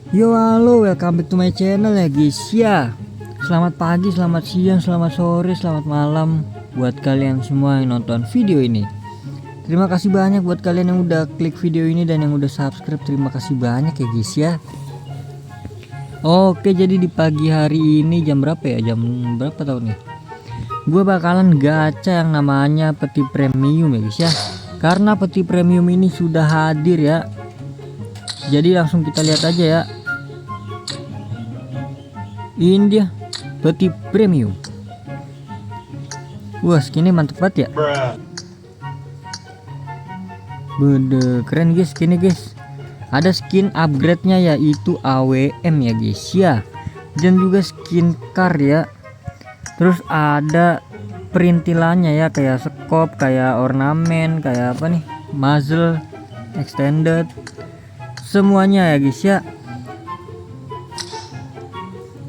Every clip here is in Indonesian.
Yo halo, welcome back to my channel ya guys ya. Selamat pagi, selamat siang, selamat sore, selamat malam buat kalian semua yang nonton video ini. Terima kasih banyak buat kalian yang udah klik video ini dan yang udah subscribe. Terima kasih banyak ya guys ya. Oke, jadi di pagi hari ini jam berapa ya? Jam berapa tahun nih? Gue bakalan gacha yang namanya peti premium ya guys ya. Karena peti premium ini sudah hadir ya. Jadi langsung kita lihat aja ya. Ini dia peti premium. Wah, skinnya mantep banget ya. Bede, keren guys skinnya guys. Ada skin upgrade-nya yaitu AWM ya guys ya. Dan juga skin car ya. Terus ada perintilannya ya, kayak scope, kayak ornamen, kayak apa nih, muzzle, extended, semuanya ya guys ya.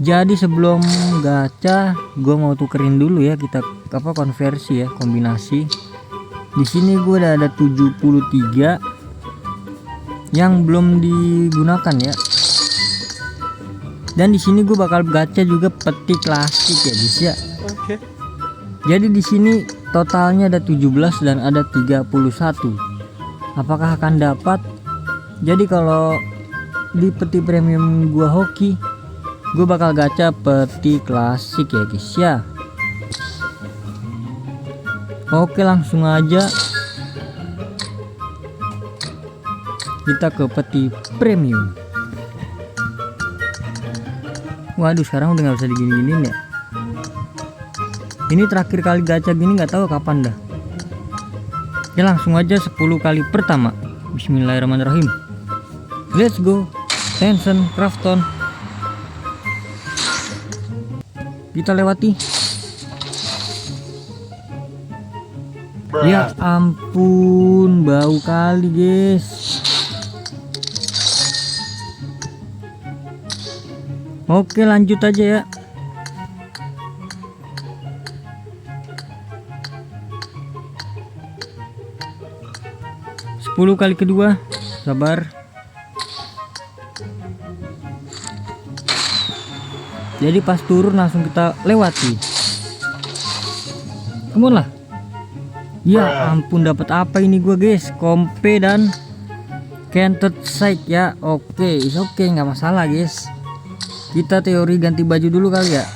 Jadi sebelum gacha, gue mau tukerin dulu ya, kita konversi ya, kombinasi. Di sini gue udah ada 73 yang belum digunakan ya. Dan di sini gue bakal gacha juga peti klasik ya guys ya. Oke. Jadi di sini totalnya ada 17 dan ada 31. Apakah akan dapat? Jadi kalau di peti premium gua hoki, gue bakal gacha peti klasik ya guys ya. Oke, langsung aja kita ke peti premium. Waduh, sekarang udah nggak bisa digini-giniin ya. Ini terakhir kali gacha gini nggak tahu kapan dah. Ya langsung aja 10 kali pertama. Bismillahirrahmanirrahim. Let's go. Tencent Krafton. Kita lewati. Ya ampun, bau kali guys. Oke, lanjut aja ya. Sepuluh kali kedua, sabar. Jadi pas turun langsung kita lewati. Come on lah. Ya ampun, dapat apa ini gua guys? Kompe dan Canted Sight ya. Oke, is oke, nggak masalah guys. Kita teori ganti baju dulu kali ya.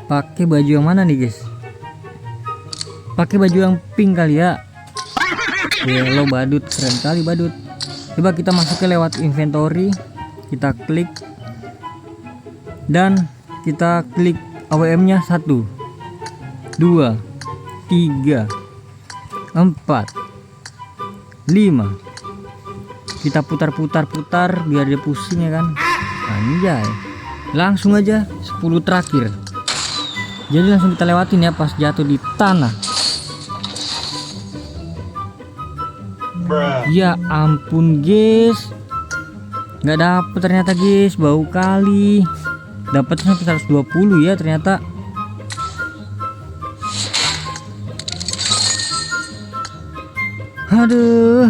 Pakai baju yang mana nih guys? Pakai baju yang pink kali ya. Yellow badut, keren kali badut. Coba kita masuk ke lewat inventory. Kita klik dan kita klik AWM nya 1 2 3 4 5. Kita putar-putar biar dia pusing ya kan. Anjay. Langsung aja 10 terakhir. Jadi langsung kita lewatin ya pas jatuh di tanah. Ya ampun guys, nggak dapet ternyata guys, bau kali. Dapatnya 120 ya ternyata. Aduh.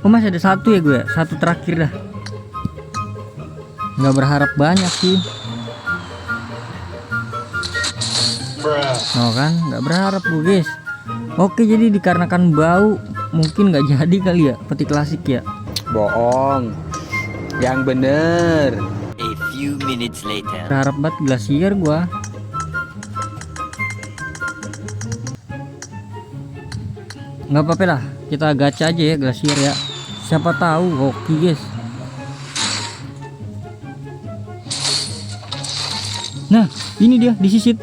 Oh, masih ada satu ya gue, satu terakhir dah. Nggak berharap banyak sih. Oh kan, nggak berharap gue guys. Oke, jadi dikarenakan bau mungkin nggak jadi kali ya peti klasik ya. Bohong, yang bener. A few minutes later. Berharap banget glasier gua. Nggak apa-apa lah, kita gacha aja ya glasier ya. Siapa tahu hoki guys. Nah, ini dia disisit.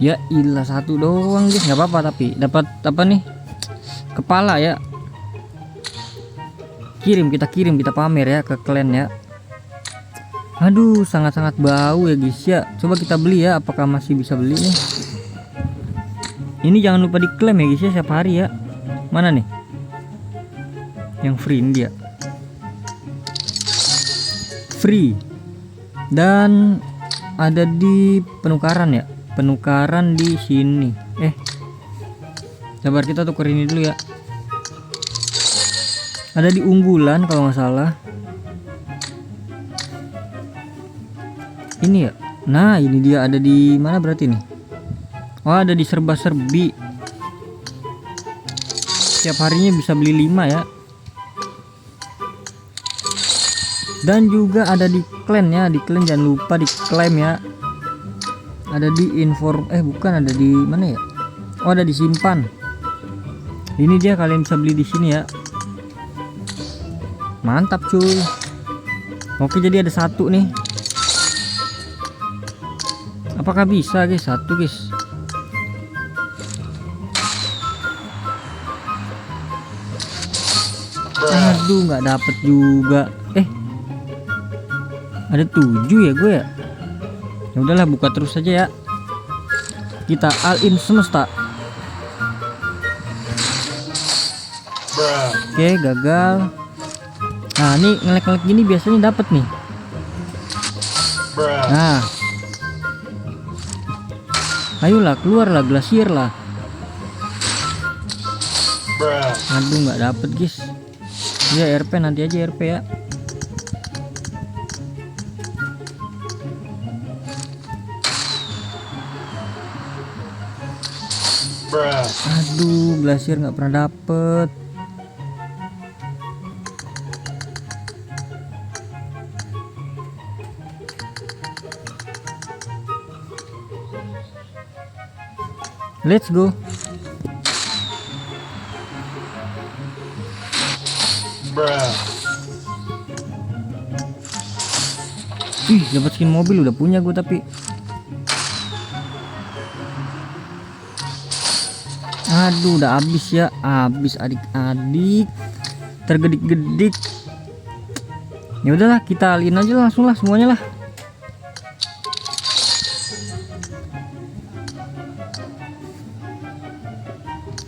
Ya ilah, satu doang guys, nggak apa-apa, tapi dapat apa nih, kepala ya. Kita kirim kita pamer ya ke klan ya. Aduh, sangat-sangat bau ya guys ya. Coba kita beli ya, apakah masih bisa beli nih. Ini jangan lupa diklaim ya guys ya setiap hari ya. Mana nih yang free? Ini dia free dan ada di penukaran ya. Penukaran di sini. Sabar, kita tuker ini dulu ya. Ada di unggulan kalau nggak salah. Ini ya. Nah, ini dia ada di mana berarti nih? Oh, ada di serba-serbi. Tiap harinya bisa beli 5 ya. Dan juga ada di clan ya, di clan jangan lupa diklaim ya. Ada di bukan, ada di mana ya? Oh, ada disimpan. Ini dia, kalian bisa beli di sini ya. Mantap cuy. Oke, jadi ada 1 nih. Apakah bisa guys? 1 guys. Aduh, nggak dapet juga. Ada 7 ya gue ya. Ya udahlah, buka terus saja ya. Kita all in semesta. Oke, gagal. Nah, ini ngelek-ngelek gini biasanya dapat nih. Nah, ayolah, keluarlah glasier lah. Aduh, nggak dapet guys. Ya RP, nanti aja RP ya. Aduh, glasier nggak pernah dapet. Let's go. Ih, dapat skin mobil udah punya gue tapi. Aduh, udah habis ya, habis adik-adik, tergedik-gedik. Ya udahlah, kita alin aja langsung lah semuanya lah.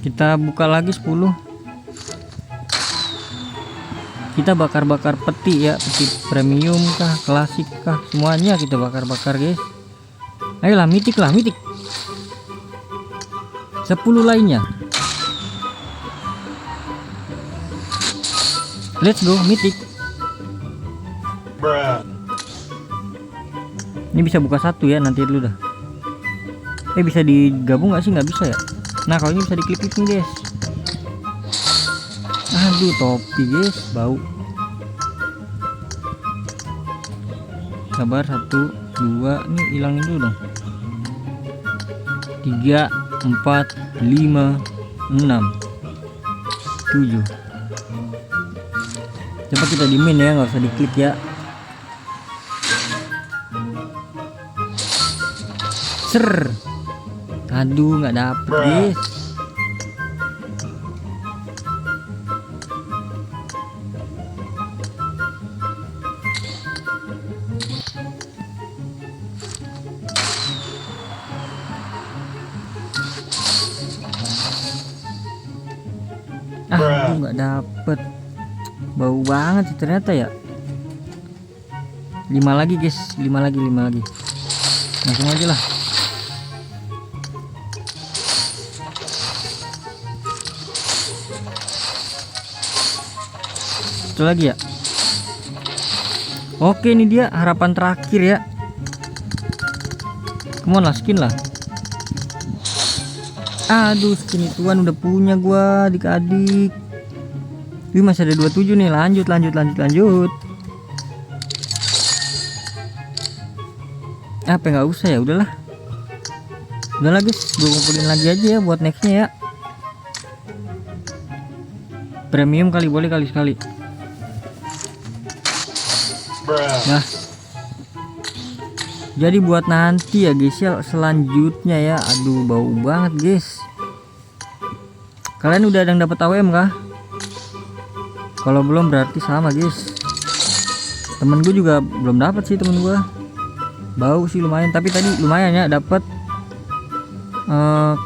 Kita buka lagi 10. Kita bakar-bakar peti ya, peti premium kah, klasik kah, semuanya kita bakar-bakar guys. Ayolah, mitik lah, mitik. 10 lainnya. Let's go, mitik. Ini bisa buka 1 ya, nanti dulu dah. Bisa digabung nggak sih? Nggak bisa ya. Nah, kalau ini bisa diklik nih guys. Aduh, topi guys, bau. Sabar, 1, 2, ini hilangin dulu dong. 3, 4, 5, 6, 7. Coba kita dimin ya, nggak usah diklik ya. Ser. Aduh, nggak dapet guys. Aduh, nggak dapet. Bau banget sih ternyata ya. 5 lagi guys, 5 lagi. Langsung aja lah. Itu lagi ya. Oke, ini dia harapan terakhir ya. Come on lah, skin lah. Aduh, skin ituan udah punya gua adik-adik. Wih, masih ada 27 nih. Lanjut. Apa nggak usah ya, udahlah guys, gue kumpulin lagi aja ya buat nextnya ya. Premium kali, boleh kali sekali. Nah, jadi buat nanti ya guys ya, selanjutnya ya. Aduh, bau banget guys. Kalian udah ada yang dapat AWM kah? Kalau belum berarti sama guys. Temen gue juga belum dapat sih, temen gue. Bau sih lumayan, tapi tadi lumayan ya dapat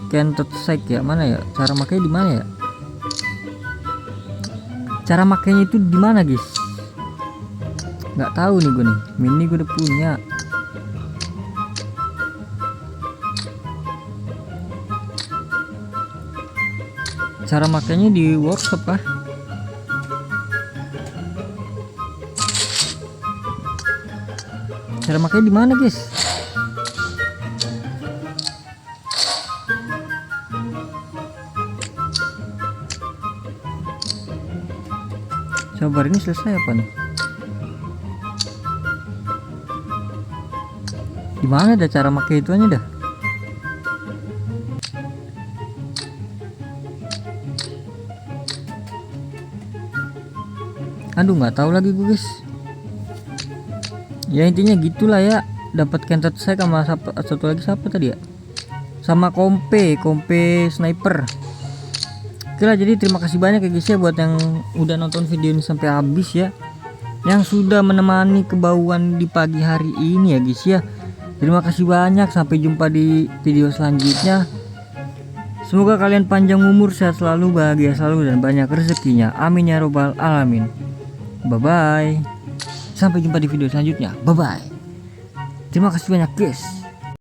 Kentot Sek ya. Mana ya? Cara makanya di mana ya? Cara makainya itu di mana guys? Nggak tahu nih gue nih. Mini gue udah punya. Cara makainya di workshop kah? Cara makanya di mana guys? Sabar, ini selesai apa nih? Gimana ada cara pakai ituannya dah? Aduh, nggak tahu lagi gue guys. Ya intinya gitulah ya. Dapat kentet saya sama satu lagi siapa tadi ya? Sama kompe sniper. Oke lah, jadi terima kasih banyak ya guys ya buat yang udah nonton video ini sampai habis ya. Yang sudah menemani kebauan di pagi hari ini ya guys ya. Terima kasih banyak, sampai jumpa di video selanjutnya. Semoga kalian panjang umur, sehat selalu, bahagia selalu, dan banyak rezekinya. Amin ya robbal alamin. Bye bye. Sampai jumpa di video selanjutnya. Bye bye. Terima kasih banyak guys.